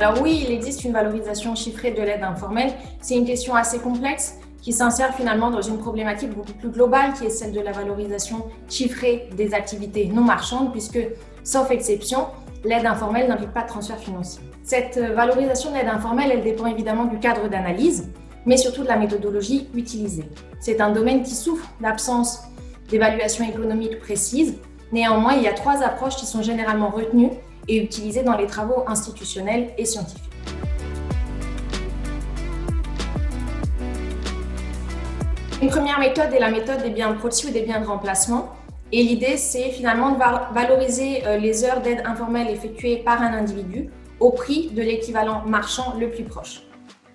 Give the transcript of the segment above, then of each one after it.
Alors oui, il existe une valorisation chiffrée de l'aide informelle. C'est une question assez complexe qui s'insère finalement dans une problématique beaucoup plus globale qui est celle de la valorisation chiffrée des activités non marchandes puisque, sauf exception, l'aide informelle n'implique pas de transfert financier. Cette valorisation de l'aide informelle, elle dépend évidemment du cadre d'analyse, mais surtout de la méthodologie utilisée. C'est un domaine qui souffre d'absence d'évaluation économique précise. Néanmoins, il y a 3 approches qui sont généralement retenues et utilisées dans les travaux institutionnels et scientifiques. Une première méthode est la méthode des biens de proxy ou des biens de remplacement. Et l'idée, c'est finalement de valoriser les heures d'aide informelle effectuées par un individu au prix de l'équivalent marchand le plus proche.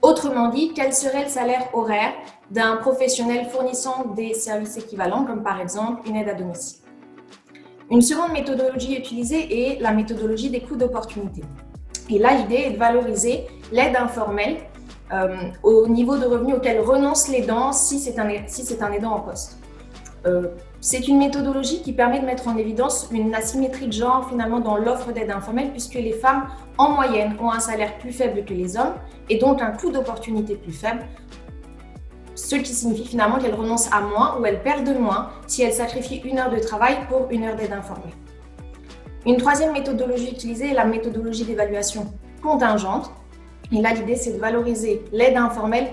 Autrement dit, quel serait le salaire horaire d'un professionnel fournissant des services équivalents, comme par exemple une aide à domicile. Une seconde méthodologie utilisée est la méthodologie des coûts d'opportunité. Et là, l'idée est de valoriser l'aide informelle au niveau de revenu auquel renonce l'aidant si c'est un aidant en poste. C'est une méthodologie qui permet de mettre en évidence une asymétrie de genre finalement dans l'offre d'aide informelle puisque les femmes en moyenne ont un salaire plus faible que les hommes et donc un coût d'opportunité plus faible, ce qui signifie finalement qu'elles renoncent à moins ou elles perdent moins si elles sacrifient 1 heure de travail pour 1 heure d'aide informelle. Une troisième méthodologie utilisée est la méthodologie d'évaluation contingente. Et là, l'idée, c'est de valoriser l'aide informelle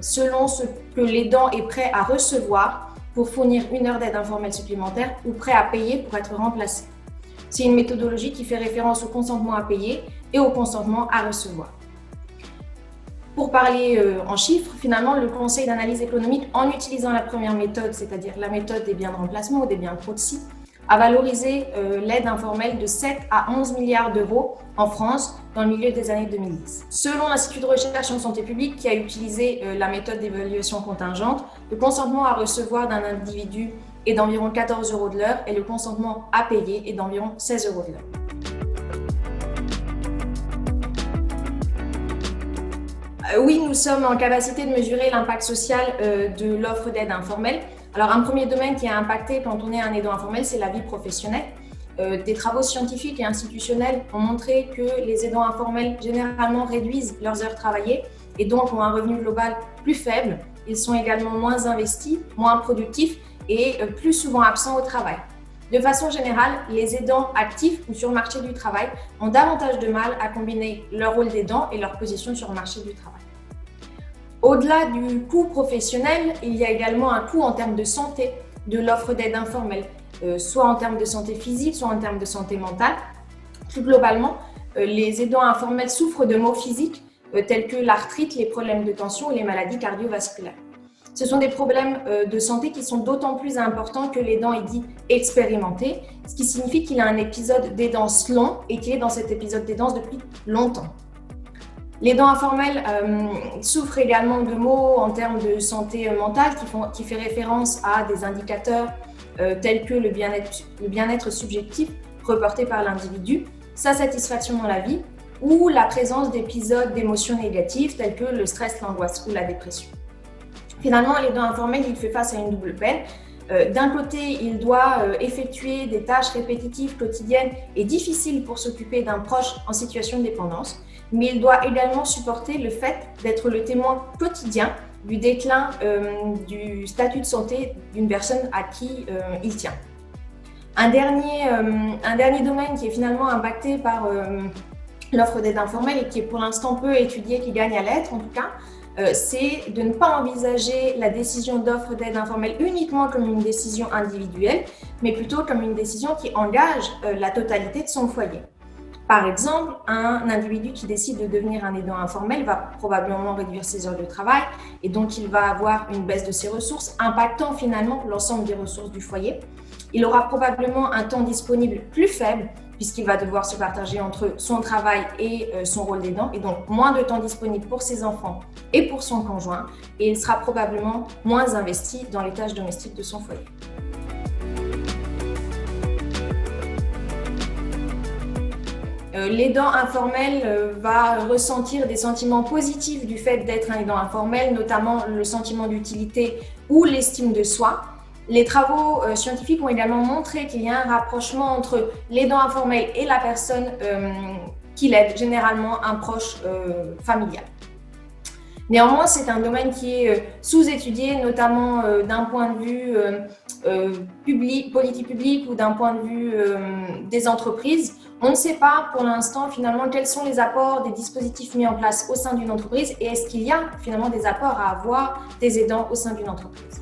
selon ce que l'aidant est prêt à recevoir pour fournir 1 heure d'aide informelle supplémentaire ou prêt à payer pour être remplacé. C'est une méthodologie qui fait référence au consentement à payer et au consentement à recevoir. Pour parler en chiffres, finalement, le Conseil d'analyse économique, en utilisant la première méthode, c'est-à-dire la méthode des biens de remplacement ou des biens de proxy, a valorisé l'aide informelle de 7 à 11 milliards d'euros en France dans le milieu des années 2010. Selon l'Institut de recherche en santé publique qui a utilisé la méthode d'évaluation contingente, le consentement à recevoir d'un individu est d'environ 14 € de l'heure et le consentement à payer est d'environ 16 € de l'heure. Oui, nous sommes en capacité de mesurer l'impact social de l'offre d'aide informelle. Alors, un premier domaine qui est impacté quand on est un aidant informel, c'est la vie professionnelle. Des travaux scientifiques et institutionnels ont montré que les aidants informels généralement réduisent leurs heures travaillées et donc ont un revenu global plus faible. Ils sont également moins investis, moins productifs et plus souvent absents au travail. De façon générale, les aidants actifs ou sur le marché du travail ont davantage de mal à combiner leur rôle d'aidant et leur position sur le marché du travail. Au-delà du coût professionnel, il y a également un coût en termes de santé de l'offre d'aide informelle, soit en termes de santé physique, soit en termes de santé mentale. Plus globalement, les aidants informels souffrent de maux physiques tels que l'arthrite, les problèmes de tension ou les maladies cardiovasculaires. Ce sont des problèmes de santé qui sont d'autant plus importants que l'aidant est dit expérimenté, ce qui signifie qu'il a un épisode d'aidance long et qu'il est dans cet épisode d'aidance depuis longtemps. L'aidant informel souffre également de maux en termes de santé mentale qui fait référence à des indicateurs tels que le bien-être subjectif reporté par l'individu, sa satisfaction dans la vie ou la présence d'épisodes d'émotions négatives tels que le stress, l'angoisse ou la dépression. Finalement, l'aidant informel, il fait face à une double peine. D'un côté, il doit effectuer des tâches répétitives, quotidiennes et difficiles pour s'occuper d'un proche en situation de dépendance, mais il doit également supporter le fait d'être le témoin quotidien du déclin du statut de santé d'une personne à qui il tient. Un dernier domaine qui est finalement impacté par l'offre d'aide informelle et qui est pour l'instant peu étudié, qui gagne à l'être en tout cas, c'est de ne pas envisager la décision d'offre d'aide informelle uniquement comme une décision individuelle, mais plutôt comme une décision qui engage la totalité de son foyer. Par exemple, un individu qui décide de devenir un aidant informel va probablement réduire ses heures de travail et donc il va avoir une baisse de ses ressources, impactant finalement l'ensemble des ressources du foyer. Il aura probablement un temps disponible plus faible puisqu'il va devoir se partager entre son travail et son rôle d'aidant et donc moins de temps disponible pour ses enfants et pour son conjoint et il sera probablement moins investi dans les tâches domestiques de son foyer. L'aidant informel va ressentir des sentiments positifs du fait d'être un aidant informel, notamment le sentiment d'utilité ou l'estime de soi. Les travaux scientifiques ont également montré qu'il y a un rapprochement entre l'aidant informel et la personne qui l'aide, généralement un proche familial. Néanmoins, c'est un domaine qui est sous-étudié, notamment d'un point de vue politique publique ou d'un point de vue des entreprises. On ne sait pas pour l'instant finalement quels sont les apports des dispositifs mis en place au sein d'une entreprise et est-ce qu'il y a finalement des apports à avoir des aidants au sein d'une entreprise.